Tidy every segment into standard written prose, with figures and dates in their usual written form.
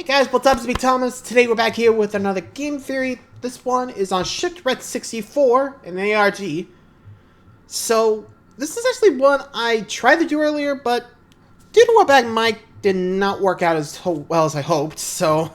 Hey guys, what's up? It's me, Thomas. Today we're back here with another game theory. This one is on Shipwrecked 64 in ARG. So, this is actually one I tried to do earlier, but due to what back mic did not work out as well as I hoped, so...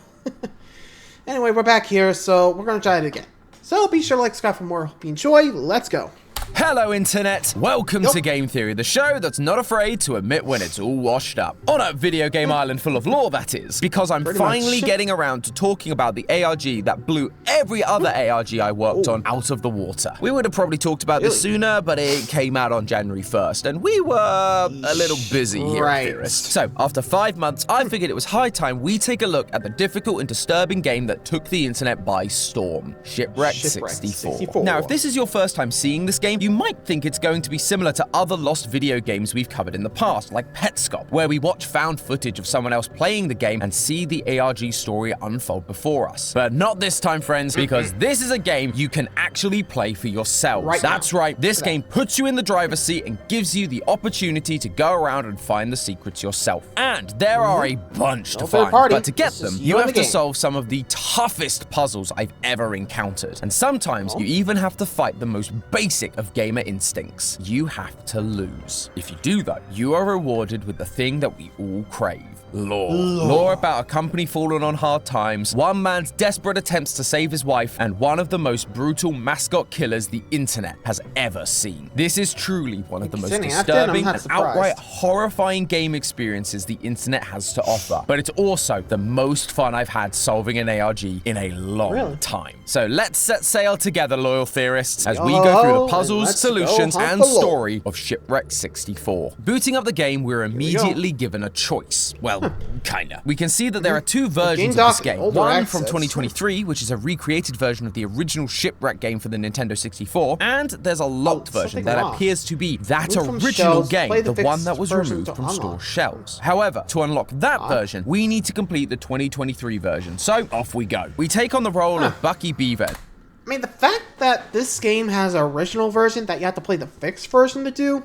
Anyway, we're back here, so we're going to try it again. So be sure to like, subscribe for more. Hope you enjoy. Let's go. Hello Internet, welcome to Game Theory, the show that's not afraid to admit when it's all washed up. On a video game island full of lore, that is, because I'm finally getting around to talking about the ARG that blew every other ARG I worked on out of the water. We would have probably talked about this sooner, but it came out on January 1st, and we were a little busy here at Theorist. So, after 5 months, I figured it was high time we take a look at the difficult and disturbing game that took the internet by storm, Shipwrecked 64. Now, if this is your first time seeing this game, you might think it's going to be similar to other lost video games we've covered in the past, like Petscop, where we watch found footage of someone else playing the game and see the ARG story unfold before us. But not this time, friends, because this is a game you can actually play for yourselves. That's right, this game puts you in the driver's seat and gives you the opportunity to go around and find the secrets yourself. And there are a bunch to find, but to get them, you have to solve some of the toughest puzzles I've ever encountered. And sometimes you even have to fight the most basic of gamer instincts. You have to lose. If you do though, you are rewarded with the thing that we all crave. Lore. Lore about a company fallen on hard times, one man's desperate attempts to save his wife, and one of the most brutal mascot killers the internet has ever seen. This is truly one of the most disturbing and outright horrifying game experiences the internet has to offer. But it's also the most fun I've had solving an ARG in a long time. So let's set sail together, loyal theorists, as we go through the puzzles, solutions, and story of Shipwrecked 64. Booting up the game, we're immediately given a choice. Well, kinda. We can see that there are two versions of this game. One from 2023, which is a recreated version of the original Shipwreck game for the Nintendo 64, and there's a locked version that appears to be that original game, the one that was removed from store shelves. However, to unlock that version, we need to complete the 2023 version, so off we go. We take on the role of Bucky Beaver. I mean, the fact that this game has an original version that you have to play the fixed version to do?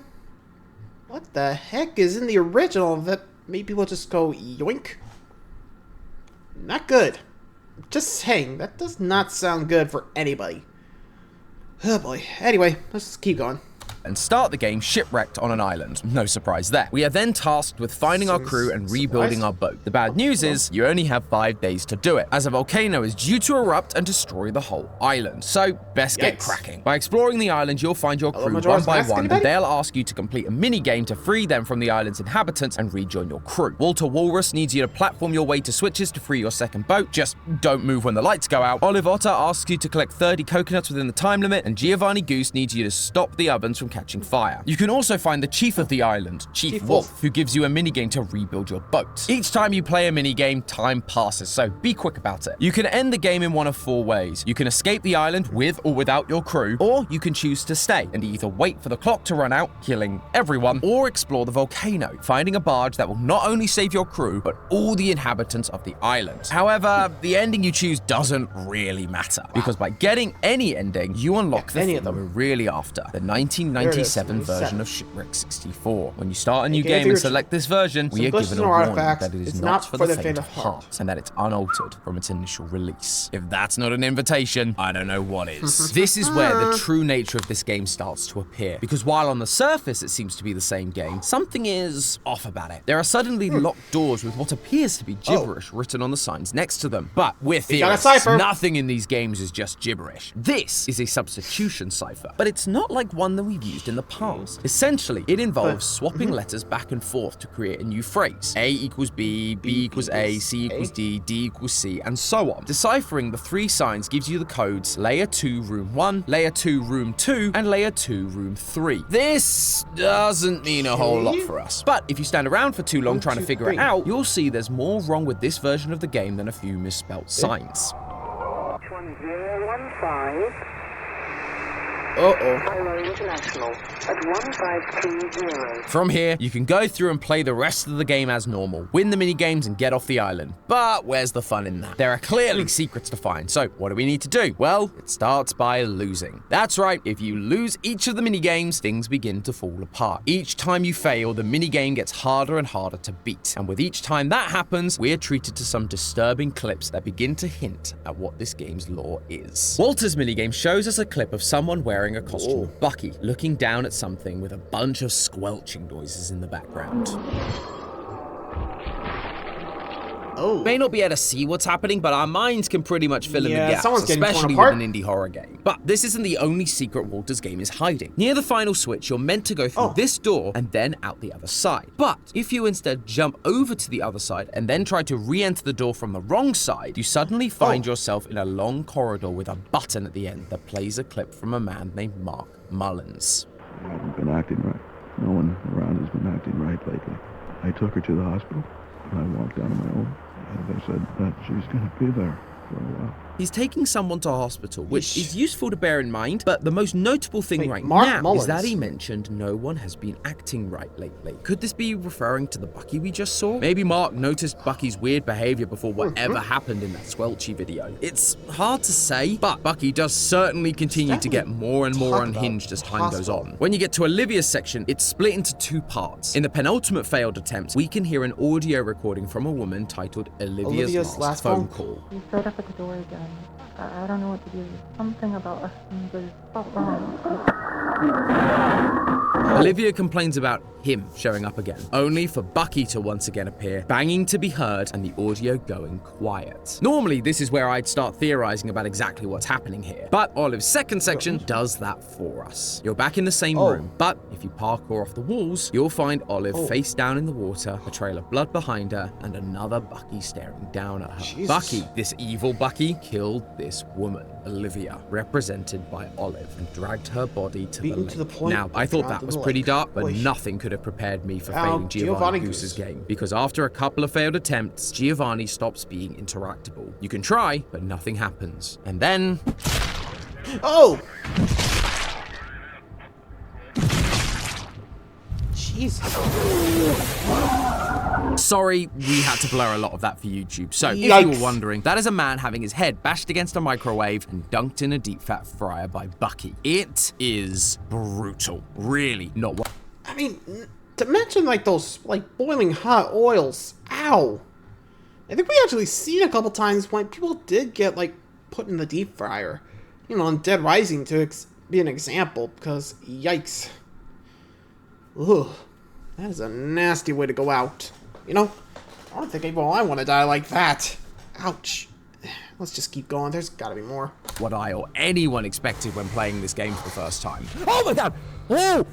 What the heck is in the original that made people just go yoink? Not good. Just saying, that does not sound good for anybody. Oh boy. Anyway, let's keep going. And start the game shipwrecked on an island. No surprise there. We are then tasked with finding our crew and rebuilding our boat. The bad news is, you only have 5 days to do it, as a volcano is due to erupt and destroy the whole island. So, best get cracking. By exploring the island, you'll find your crew one by one, and they'll ask you to complete a mini-game to free them from the island's inhabitants and rejoin your crew. Walter Walrus needs you to platform your way to switches to free your second boat. Just don't move when the lights go out. Olive Otter asks you to collect 30 coconuts within the time limit, and Giovanni Goose needs you to stop the ovens from catching fire. You can also find the chief of the island, Chief Wolf, who gives you a minigame to rebuild your boat. Each time you play a minigame, time passes, so be quick about it. You can end the game in one of 4 ways. You can escape the island with or without your crew, or you can choose to stay and either wait for the clock to run out, killing everyone, or explore the volcano, finding a barge that will not only save your crew, but all the inhabitants of the island. However, the ending you choose doesn't really matter, because by getting any ending, you unlock the thing that we're really after, the 1997 version of Shipwrecked 64. When you start a new game and select this version, we are given a warning that it is not for the faint of heart, and that it's unaltered from its initial release. If that's not an invitation, I don't know what is. This is where the true nature of this game starts to appear, because while on the surface it seems to be the same game, something is off about it. There are suddenly locked doors with what appears to be gibberish written on the signs next to them. But we're theorists, nothing in these games is just gibberish. This is a substitution cipher, but it's not like one that we've used in the past. Essentially, it involves swapping letters back and forth to create a new phrase. A equals B, B equals A, C equals D, D equals C, and so on. Deciphering the 3 signs gives you the codes Layer 2 Room 1, Layer 2 Room 2, and Layer 2 Room 3. This doesn't mean a whole lot for us, but if you stand around for too long trying to figure it out, you'll see there's more wrong with this version of the game than a few misspelt signs. 1015. Uh-oh. International at 1520. From here, you can go through and play the rest of the game as normal, win the minigames and get off the island. But where's the fun in that? There are clearly secrets to find, so what do we need to do? Well, it starts by losing. That's right, if you lose each of the minigames, things begin to fall apart. Each time you fail, the minigame gets harder and harder to beat. And with each time that happens, we're treated to some disturbing clips that begin to hint at what this game's lore is. Walter's minigame shows us a clip of someone wearing a costume of Bucky, looking down at something with a bunch of squelching noises in the background. Oh. May not be able to see what's happening, but our minds can pretty much fill in the gaps, someone's getting torn especially apart. with an indie horror game. But this isn't the only secret Walter's game is hiding. Near the final switch, you're meant to go through this door and then out the other side. But if you instead jump over to the other side and then try to re-enter the door from the wrong side, you suddenly find yourself in a long corridor with a button at the end that plays a clip from a man named Mark Mullins. I haven't been acting right. No one around has been acting right lately. I took her to the hospital, and I walked out on my own. And they said that she was going to be there for a while. He's taking someone to hospital, which is useful to bear in mind, but the most notable thing Mark now Mullins. is that he mentioned no one has been acting right lately. Could this be referring to the Bucky we just saw? Maybe Mark noticed Bucky's weird behavior before whatever happened in that squelchy video. It's hard to say, but Bucky does certainly continue to get more and more unhinged as time goes on. When you get to Olivia's section, it's split into two parts. In the penultimate failed attempt, we can hear an audio recording from a woman titled Olivia's last phone call. He showed up at the door again. I don't know what to do. Something about us was felt wrong. Olivia complains about him showing up again, only for Bucky to once again appear, banging to be heard, and the audio going quiet. Normally, this is where I'd start theorizing about exactly what's happening here, but Olive's second section does that for us. You're back in the same room, but if you parkour off the walls, you'll find Olive face down in the water, a trail of blood behind her, and another Bucky staring down at her. Jesus. Bucky, this evil Bucky, killed this woman, Olivia, represented by Olive, and dragged her body to the Beaten lake. to the point Now, I thought drowned that in was the pretty lake. dark, but Oy. nothing could have prepared me for Ow, failing Giovanni Giovanni Goose's Goose. game, because after a couple of failed attempts, Giovanni stops being interactable. You can try, but nothing happens. And then... Oh! Jesus. Sorry, we had to blur a lot of that for YouTube. So, if you Yikes. were wondering, that is a man having his head bashed against a microwave and dunked in a deep fat fryer by Bucky. It is brutal. Really not what... I mean, to mention like those like boiling hot oils. Ow. I think we actually seen a couple times when people did get like put in the deep fryer. You know, on Dead Rising to be an example, because yikes. Ugh. That is a nasty way to go out. You know, I don't think even I want to die like that. Ouch. Let's just keep going. There's gotta be more. what I or anyone expected when playing this game for the first time. Oh my god! Oh,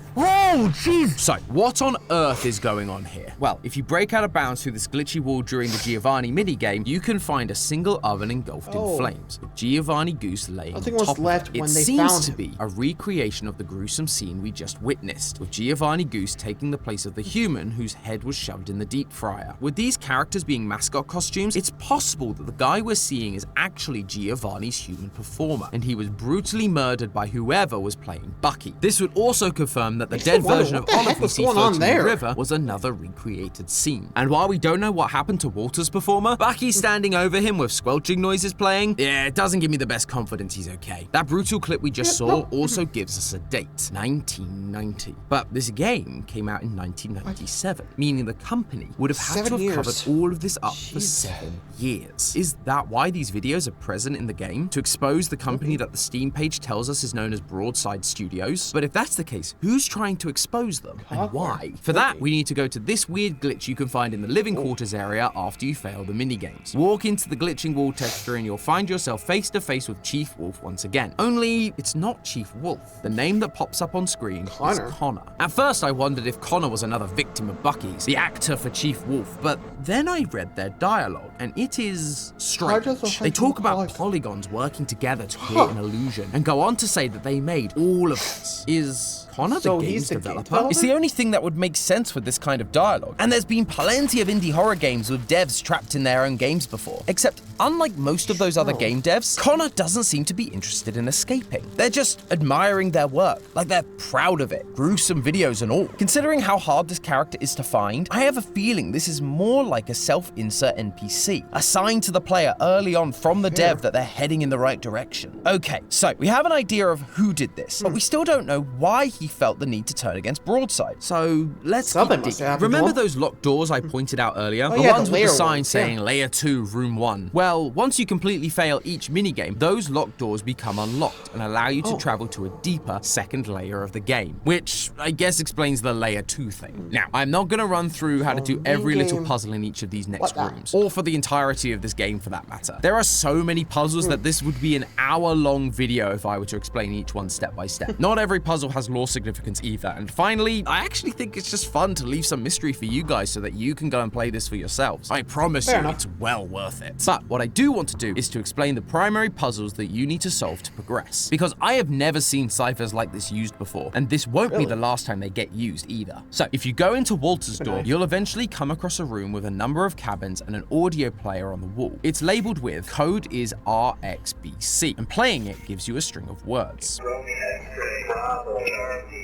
jeez! So, what on earth is going on here? Well, if you break out of bounds through this glitchy wall during the Giovanni minigame, you can find a single oven engulfed in flames, with Giovanni Goose laying on Nothing was top left of it. when It they seems found to him. be a recreation of the gruesome scene we just witnessed, with Giovanni Goose taking the place of the human whose head was shoved in the deep fryer. With these characters being mascot costumes, it's possible that the guy we're seeing is actually Giovanni's human performer, and he was brutally murdered by whoever was playing Bucky. This would also confirm that the dead version of what the heck Olive we was see going on floating in the there? river was another recreated scene. And while we don't know what happened to Walter's performer, Bucky standing over him with squelching noises playing, yeah, it doesn't give me the best confidence he's okay. That brutal clip we just saw also gives us a date, 1990. But this game came out in 1997, meaning the company would have had to 7 have covered years. all of this up for Jeez. 7 years. Is that why these videos are present in the game? To expose the company that the Steam page tells us is known as Broadside Studios? But if that's the case, who's trying to expose them and why? For that, we need to go to this weird glitch you can find in the living quarters area after you fail the minigames. Walk into the glitching wall texture and you'll find yourself face to face with Chief Wolf once again. Only it's not Chief Wolf. The name that pops up on screen Connor. is Connor. At first I wondered if Connor was another victim of Bucky's, the actor for Chief Wolf, but then I read their dialogue and it is strange. They talk about polygons working together to create an illusion and go on to say that they made all of this. Is Connor So the he's game's the game developer? developer? It's the only thing that would make sense with this kind of dialogue. And there's been plenty of indie horror games with devs trapped in their own games before. Except, unlike most of those other game devs, Connor doesn't seem to be interested in escaping. They're just admiring their work, like they're proud of it, gruesome videos and all. Considering how hard this character is to find, I have a feeling this is more like a self-insert NPC, assigned to the player early on from the dev that they're heading in the right direction. Okay, so we have an idea of who did this, but we still don't know why he felt the need to turn against Broadside. So let's keep digging. Remember those locked doors I pointed out earlier? The ones with the sign saying Layer 2, Room 1. Well, once you completely fail each minigame, those locked doors become unlocked and allow you to travel to a deeper second layer of the game, which I guess explains the Layer 2 thing. Now, I'm not going to run through how to do every little puzzle in each of these next rooms, or for the entirety of this game for that matter. There are so many puzzles that this would be an hour-long video if I were to explain each one step by step. Not every puzzle has lore significance either, and finally, I actually think it's just fun to leave some mystery for you guys so that you can go and play this for yourselves. I promise you, it's well worth it. But what I do want to do is to explain the primary puzzles that you need to solve to progress, because I have never seen ciphers like this used before, and this won't be the last time they get used either. So if you go into Walter's door, you'll eventually come across a room with a number of cabins and an audio player on the wall. It's labeled with code is RXBC, and playing it gives you a string of words.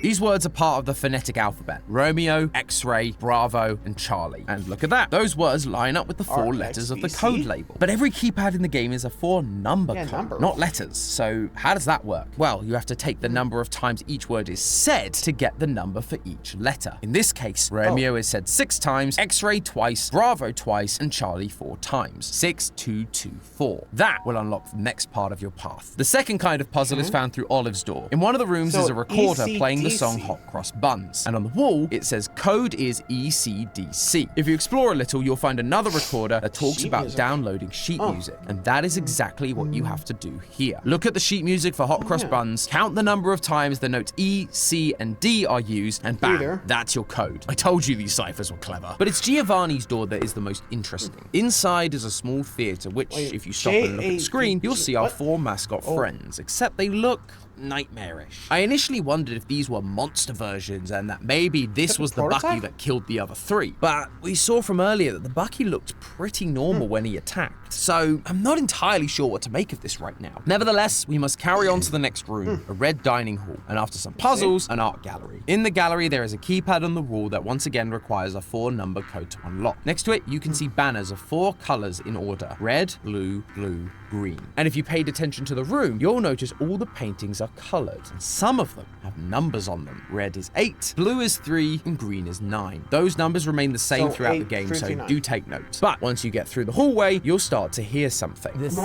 These words are part of the phonetic alphabet: Romeo, X-ray, Bravo, and Charlie. And look at that, those words line up with the 4 letters of the code label. But every keypad in the game is a 4-number code, not letters. So how does that work? Well, you have to take the number of times each word is said to get the number for each letter. In this case, Romeo is said 6 times, X-ray twice, Bravo twice, and Charlie 4 times. 6, 2, 2, 4. That will unlock the next part of your path. The second kind of puzzle is found through Olive's door. In one of the rooms is a recorder playing the song Hot Cross Buns, and on the wall it says code is ECDC. If you explore a little, you'll find another recorder that talks about downloading sheet music, and that is exactly what you have to do here. Look at the sheet music for Hot Cross Buns, count the number of times the notes E, C, and D are used, and bam, that's your code. I told you these ciphers were clever. But it's Giovanni's door that is the most interesting. Inside is a small theater, which, if you stop and look at the screen, you'll see our 4 mascot friends, except they look nightmarish. I initially wondered if these were monster versions and that maybe this was the Bucky that killed the other 3. But we saw from earlier that the Bucky looked pretty normal when he attacked. So I'm not entirely sure what to make of this right now. Nevertheless, we must carry on to the next room, a red dining hall, and after some puzzles, an art gallery. In the gallery, there is a keypad on the wall that once again requires a 4-number code to unlock. Next to it, you can see banners of 4 colors in order: red, blue, blue, green. And if you paid attention to the room, you'll notice all the paintings are colored, and some of them have numbers on them. Red is 8, blue is 3, and green is 9. Those numbers remain the same throughout the game, so do take note. But once you get through the hallway, you'll start to hear something. This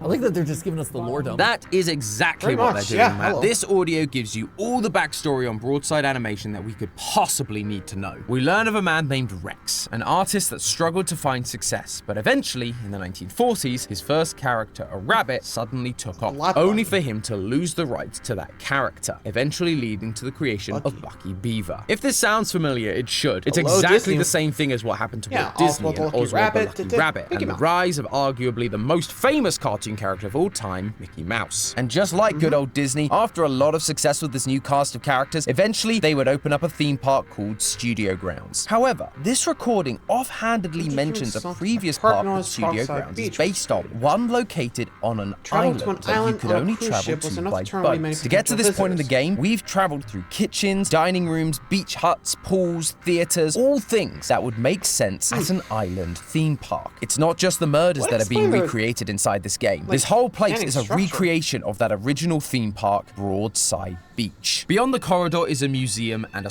I like that they're just giving us the lore dump. That is exactly what they're doing, Matt. This audio gives you all the backstory on Broadside Animation that we could possibly need to know. We learn of a man named Rex, an artist that struggled to find success, but eventually, in the 1940s, his first character, a rabbit, suddenly took off, only for him to lose the rights to that character, eventually leading to the creation of Bucky Beaver. If this sounds familiar, it should. It's exactly the same thing as what happened to Walt Disney and Oswald the Lucky Rabbit, and the rise of arguably the most famous cartoon character of all time, Mickey Mouse. And just like good old Disney, after a lot of success with this new cast of characters, eventually they would open up a theme park called Studio Grounds. However, this recording offhandedly mentions a previous park that Studio Grounds is based on, one located on an island that you could only travel to by boat. To get to this point in the game, we've traveled through kitchens, dining rooms, beach huts, pools, theaters, all things that would make sense at an island theme park. It's not just the murders that are being recreated inside this game. This whole place is a recreation of that original theme park, Broadside Beach. Beyond the corridor is a museum and a...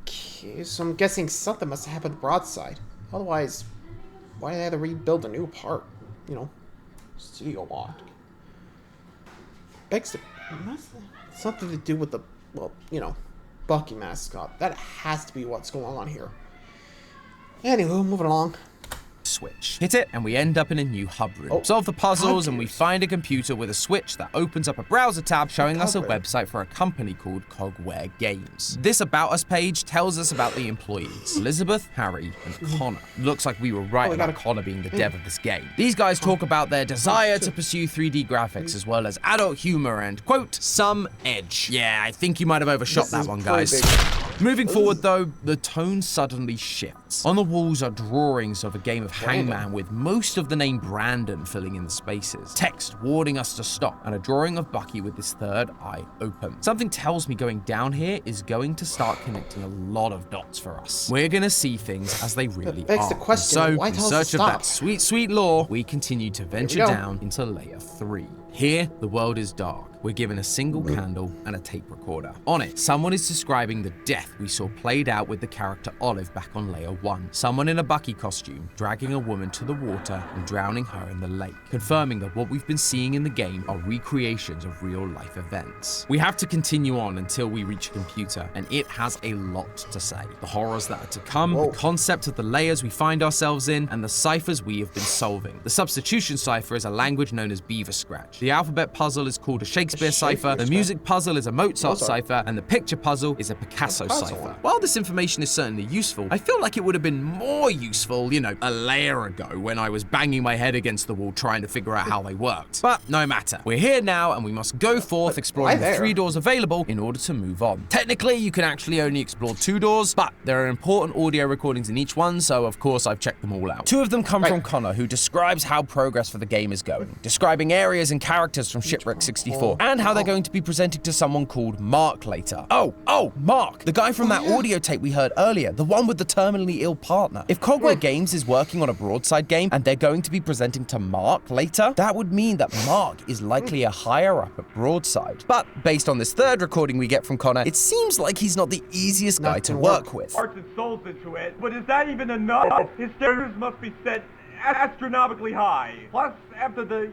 Okay, so I'm guessing something must have happened Broadside. Otherwise, why did they have to rebuild a new part? You know, studio lot. Begs to... Something to do with the, well, you know, Bucky mascot. That has to be what's going on here. Anywho, moving along. switch. Hit it, and we end up in a new hub room. Oh, Solve the puzzles, and we computers. find a computer with a switch that opens up a browser tab showing us a website for a company called Cogware Games. This About Us page tells us about the employees, Elizabeth, Harry, and Connor. Looks like we were right about Connor being the dev of this game. These guys talk about their desire to pursue 3D graphics as well as adult humor and, quote, some edge. Yeah, I think you might have overshot that one, guys. Moving forward, though, the tone suddenly shifts. On the walls are drawings of a game of Hangman with most of the name Brandon filling in the spaces. Text warning us to stop, and a drawing of Bucky with his third eye open. Something tells me going down here is going to start connecting a lot of dots for us. We're gonna see things as they really begs are. the question, So, why in tell us to search of that stop? sweet, sweet lore, we continue to venture go. down into layer 3. Here, the world is dark. We're given a single candle and a tape recorder. On it, someone is describing the death we saw played out with the character Olive back on layer 1. Someone in a Bucky costume dragging a woman to the water and drowning her in the lake, confirming that what we've been seeing in the game are recreations of real-life events. We have to continue on until we reach a computer, and it has a lot to say. The horrors that are to come, the concept of the layers we find ourselves in, and the ciphers we have been solving. The substitution cipher is a language known as Beaver Scratch. The alphabet puzzle is called a Shakespeare cipher, the music puzzle is a Mozart cipher, and the picture puzzle is a Picasso cipher. While this information is certainly useful, I feel like it would have been more useful, you know, a layer ago when I was banging my head against the wall trying to figure out how they worked. But no matter. We're here now, and we must go forth exploring the 3 doors available in order to move on. Technically, you can actually only explore 2 doors, but there are important audio recordings in each one, so of course I've checked them all out. 2 of them come from Connor, who describes how progress for the game is going, describing areas and characters from Shipwrecked 64, and how they're going to be presented to someone called Mark later. Oh, Mark, the guy from that audio tape we heard earlier, the one with the terminally ill partner. If Cogware Games is working on a Broadside game and they're going to be presenting to Mark later, that would mean that Mark is likely a higher up at Broadside. But based on this third recording we get from Connor, it seems like he's not the easiest guy to work with. Hearts and souls into it, but is that even enough? His standards must be set astronomically high. Plus, after the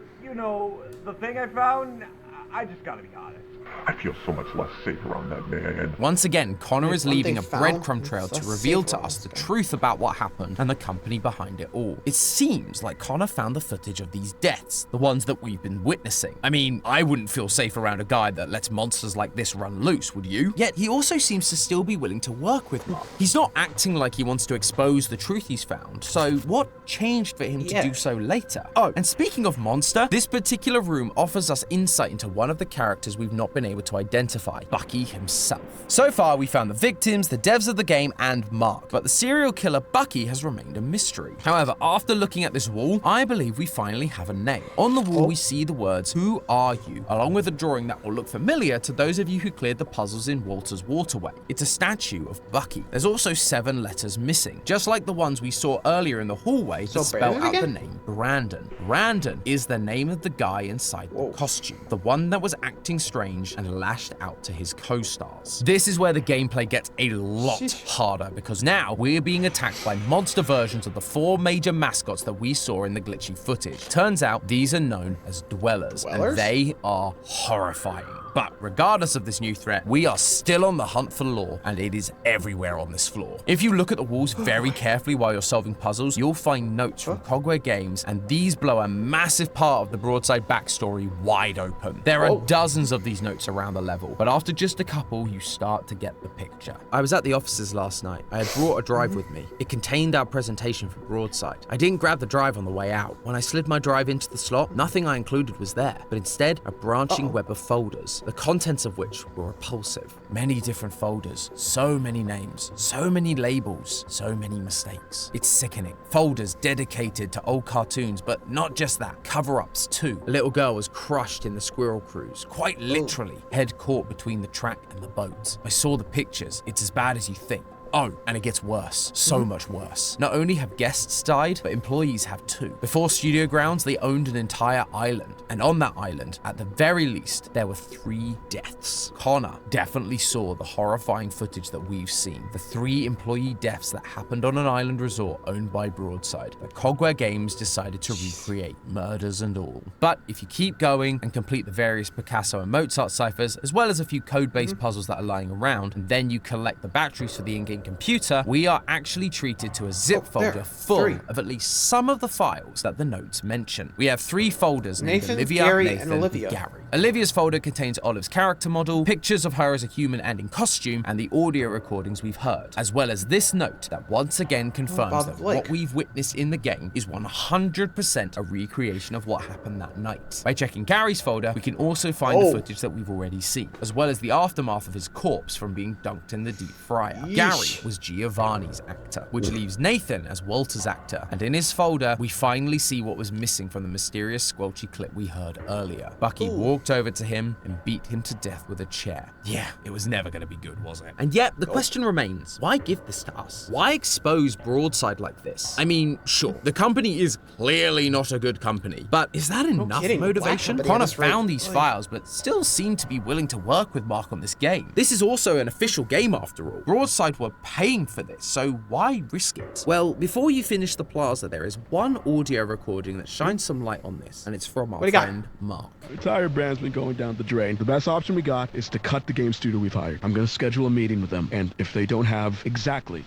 thing I found, I just gotta be honest. I feel so much less safe around that man. Once again, Connor is leaving a breadcrumb trail so to reveal safe to around us the this guy. truth about what happened and the company behind it all. It seems like Connor found the footage of these deaths, the ones that we've been witnessing. I mean, I wouldn't feel safe around a guy that lets monsters like this run loose, would you? Yet he also seems to still be willing to work with Mark. He's not acting like he wants to expose the truth he's found, so what changed for him to do so later? Oh, and speaking of monster, this particular room offers us insight into one of the characters we've not been able to identify, Bucky himself. So far, we found the victims, the devs of the game, and Mark, but the serial killer Bucky has remained a mystery. However, after looking at this wall, I believe we finally have a name. On the wall, we see the words, "Who are you?" along with a drawing that will look familiar to those of you who cleared the puzzles in Walter's Waterway. It's a statue of Bucky. There's also 7 letters missing, just like the ones we saw earlier in the hallway that spell Brandon out the again? name Brandon. Brandon is the name of the guy inside the costume, the one that was acting strange and lashed out to his co-stars. This is where the gameplay gets a lot harder, because now we're being attacked by monster versions of the 4 major mascots that we saw in the glitchy footage. Turns out these are known as dwellers, and they are horrifying. But regardless of this new threat, we are still on the hunt for lore, and it is everywhere on this floor. If you look at the walls very carefully while you're solving puzzles, you'll find notes from Cogware Games, and these blow a massive part of the Broadside backstory wide open. There are dozens of these notes around the level, but after just a couple, you start to get the picture. I was at the offices last night. I had brought a drive with me. It contained our presentation for Broadside. I didn't grab the drive on the way out. When I slid my drive into the slot, nothing I included was there, but instead a branching web of folders, the contents of which were repulsive. Many different folders, so many names, so many labels, so many mistakes. It's sickening. Folders dedicated to old cartoons, but not just that, cover-ups too. A little girl was crushed in the squirrel cruise, quite literally, head caught between the track and the boat. I saw the pictures. It's as bad as you think. Oh, and it gets worse. So much worse. Not only have guests died, but employees have too. Before Studio Grounds, they owned an entire island. And on that island, at the very least, there were 3 deaths. Connor definitely saw the horrifying footage that we've seen. The 3 employee deaths that happened on an island resort owned by Broadside, that Cogware Games decided to recreate, murders and all. But if you keep going and complete the various Picasso and Mozart ciphers, as well as a few code-based puzzles that are lying around, and then you collect the batteries for the in-game in computer, we are actually treated to a zip folder full of at least some of the files that the notes mention. We have 3 folders named Nathan, Olivia, Gary, Nathan, and Olivia. Gary. Olivia's folder contains Olive's character model, pictures of her as a human and in costume, and the audio recordings we've heard, as well as this note that once again confirms that what we've witnessed in the game is 100% a recreation of what happened that night. By checking Gary's folder, we can also find the footage that we've already seen, as well as the aftermath of his corpse from being dunked in the deep fryer. Gary was Giovanni's actor, which leaves Nathan as Walter's actor, and in his folder, we finally see what was missing from the mysterious squelchy clip we heard earlier. Bucky walked over to him and beat him to death with a chair. Yeah, it was never gonna be good, was it? And yet, the question remains, why give this to us? Why expose Broadside like this? I mean, sure, the company is clearly not a good company, but is that enough motivation? Connor found these files, but still seemed to be willing to work with Mark on this game. This is also an official game after all. Broadside were paying for this, so why risk it? Well, before you finish the plaza, there is one audio recording that shines some light on this, and it's from our friend Mark. The entire brand's been going down the drain. The best option we got is to cut the game studio we've hired. I'm gonna schedule a meeting with them, and if they don't have exactly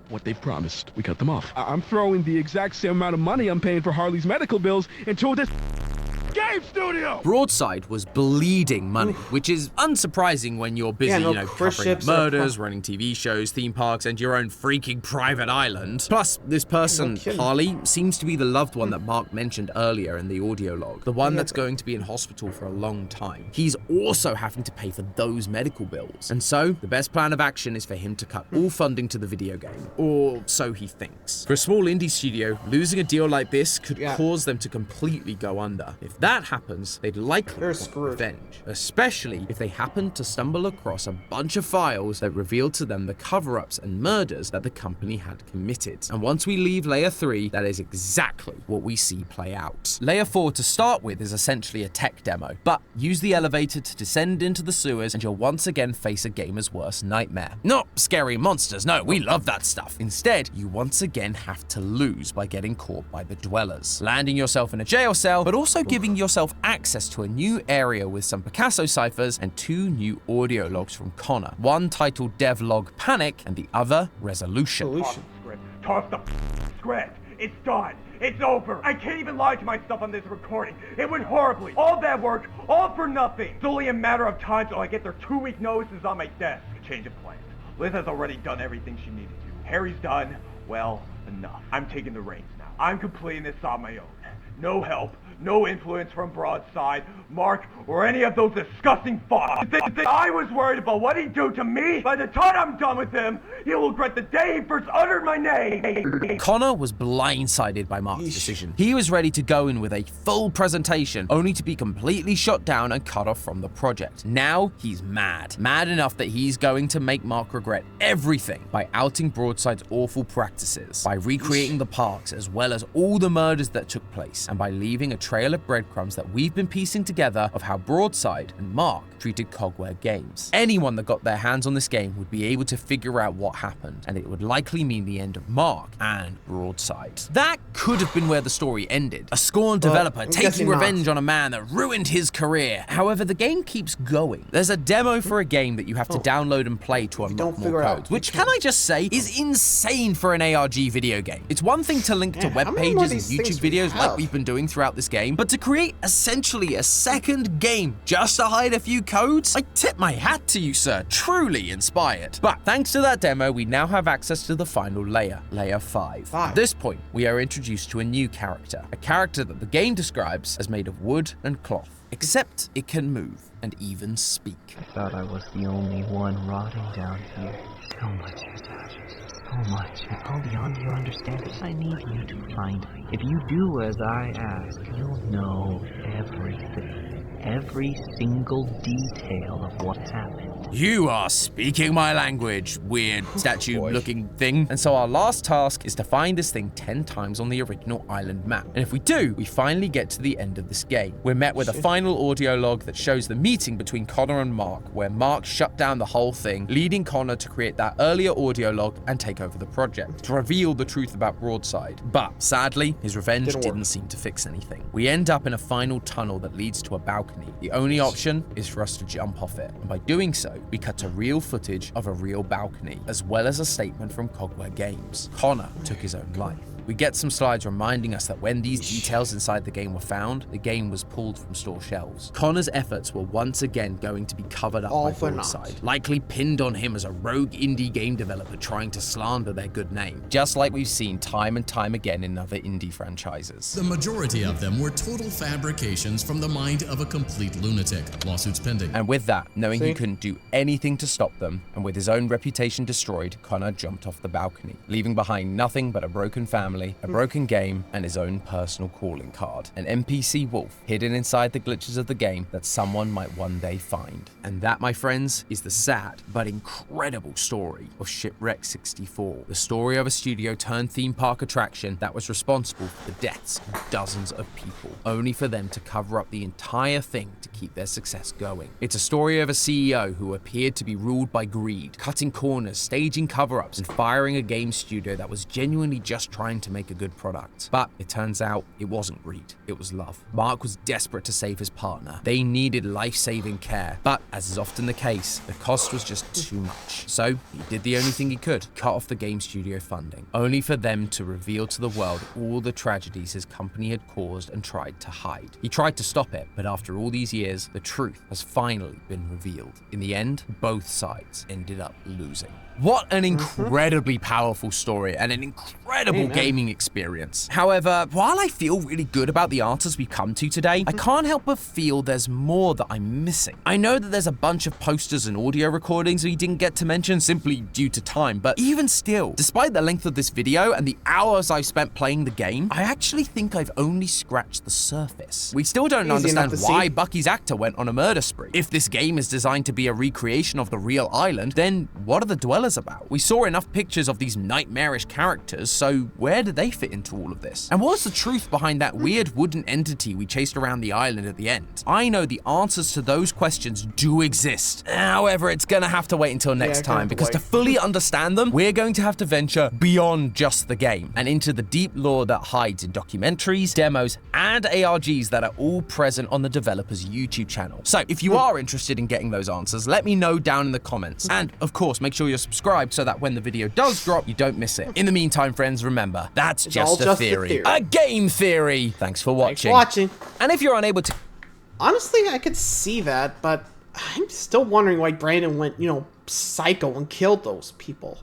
what they've promised, we cut them off. I'm throwing the exact same amount of money I'm paying for Harley's medical bills into this game studio! Broadside was bleeding money, which is unsurprising when you're busy, covering murders, running TV shows, theme parks, and your own freaking private island. Plus, this person, Harley, seems to be the loved one that Mark mentioned earlier in the audio log, the one that's going to be in hospital for a long time. He's also having to pay for those medical bills. And so, the best plan of action is for him to cut all funding to the video game, or so he thinks. For a small indie studio, losing a deal like this could cause them to completely go under. If that happens, they'd likely want revenge, especially if they happen to stumble across a bunch of files that reveal to them the cover-ups and murders that the company had committed. And once we leave Layer 3, that is exactly what we see play out. Layer 4 to start with is essentially a tech demo, but use the elevator to descend into the sewers and you'll once again face a gamer's worst nightmare. Not scary monsters, no, we love that stuff. Instead, you once again have to lose by getting caught by the dwellers, landing yourself in a jail cell, but also giving yourself access to a new area with some Picasso ciphers and 2 new audio logs from Connor, one titled Devlog Panic and the other Resolution. Toss the script. It's done. It's over. I can't even lie to myself on this recording. It went horribly. All that work, all for nothing. It's only a matter of time till I get their 2-week notices on my desk. Change of plans. Liz has already done everything she needed to. Harry's done. Well, enough. I'm taking the reins now. I'm completing this on my own. No help. No influence from Broadside, Mark, or any of those disgusting fucks. I was worried about what he'd do to me. By the time I'm done with him, he'll regret the day he first uttered my name. Connor was blindsided by Mark's decision. He was ready to go in with a full presentation, only to be completely shot down and cut off from the project. Now, he's mad. Mad enough that he's going to make Mark regret everything by outing Broadside's awful practices, by recreating the parks as well as all the murders that took place, and by leaving a trail of breadcrumbs that we've been piecing together of how Broadside and Mark treated Cogware Games. Anyone that got their hands on this game would be able to figure out what happened, and it would likely mean the end of Mark and Broadside. That could have been where the story ended. A scorned developer taking revenge on a man that ruined his career. However, the game keeps going. There's a demo for a game that you have to download and play to unlock more codes, which, can I just say, is insane for an ARG video game. It's one thing to link to web pages and YouTube videos like we've been doing throughout this game, but to create essentially a second game just to hide a few codes? I tip my hat to you, sir. Truly inspired. But thanks to that demo, we now have access to the final layer, Layer 5. At this point, we are introduced to a new character, a character that the game describes as made of wood and cloth, except it can move and even speak. I thought I was the only one rotting down here. So much has happened. So much. It's all beyond your understanding. I need you to find me. If you do as I ask, you'll know everything. Every single detail of what happened. You are speaking my language, weird statue-looking thing. And so our last task is to find this thing 10 times on the original island map. And if we do, we finally get to the end of this game. We're met with a final audio log that shows the meeting between Connor and Mark, where Mark shut down the whole thing, leading Connor to create that earlier audio log and take over the project, to reveal the truth about Broadside. But sadly, his revenge didn't seem to fix anything. We end up in a final tunnel that leads to a balcony. The only option is for us to jump off it, and by doing so, video, we cut to real footage of a real balcony, as well as a statement from Cogware Games. Connor took his own life. We get some slides reminding us that when these details inside the game were found, the game was pulled from store shelves. Connor's efforts were once again going to be covered up by Broadside, likely pinned on him as a rogue indie game developer trying to slander their good name, just like we've seen time and time again in other indie franchises. The majority of them were total fabrications from the mind of a complete lunatic. Lawsuits pending. And with that, knowing he couldn't do anything to stop them, and with his own reputation destroyed, Connor jumped off the balcony, leaving behind nothing but a broken family, a broken game, and his own personal calling card. An NPC wolf hidden inside the glitches of the game that someone might one day find. And that, my friends, is the sad but incredible story of Shipwrecked 64. The story of a studio turned theme park attraction that was responsible for the deaths of dozens of people, only for them to cover up the entire thing to keep their success going. It's a story of a CEO who appeared to be ruled by greed, cutting corners, staging cover-ups, and firing a game studio that was genuinely just trying to make a good product. But it turns out it wasn't greed, it was love. Mark was desperate to save his partner. They needed life-saving care, but as is often the case, the cost was just too much. So he did the only thing he could, cut off the game studio funding, only for them to reveal to the world all the tragedies his company had caused and tried to hide. He tried to stop it, but after all these years, the truth has finally been revealed. In the end, both sides ended up losing. What an incredibly powerful story and an incredible gaming experience. However, while I feel really good about the answers we've come to today, I can't help but feel there's more that I'm missing. I know that there's a bunch of posters and audio recordings we didn't get to mention simply due to time, but even still, despite the length of this video and the hours I've spent playing the game, I actually think I've only scratched the surface. We still don't understand why Bucky's actor went on a murder spree. If this game is designed to be a recreation of the real island, then what are the dwellers about? We saw enough pictures of these nightmarish characters, so where do they fit into all of this? And what's the truth behind that weird wooden entity we chased around the island at the end? I know the answers to those questions do exist. However, it's gonna have to wait until next time, because to fully understand them, we're going to have to venture beyond just the game and into the deep lore that hides in documentaries, demos, and ARGs that are all present on the developer's YouTube channel. So if you are interested in getting those answers, let me know down in the comments. And of course, make sure you're subscribed so that when the video does drop, you don't miss it. In the meantime, friends, remember, that's just a theory. A game theory. Thanks for watching. And if you're unable to... Honestly, I could see that, but I'm still wondering why Brandon went, psycho and killed those people.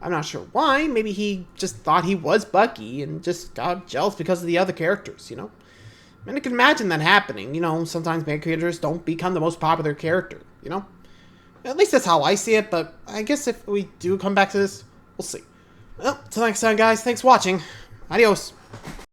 I'm not sure why. Maybe he just thought he was Bucky and just got jealous because of the other characters, I mean, I can imagine that happening. Sometimes main characters don't become the most popular character, At least that's how I see it, but I guess if we do come back to this, we'll see. Well, till next time, guys, thanks for watching. Adios.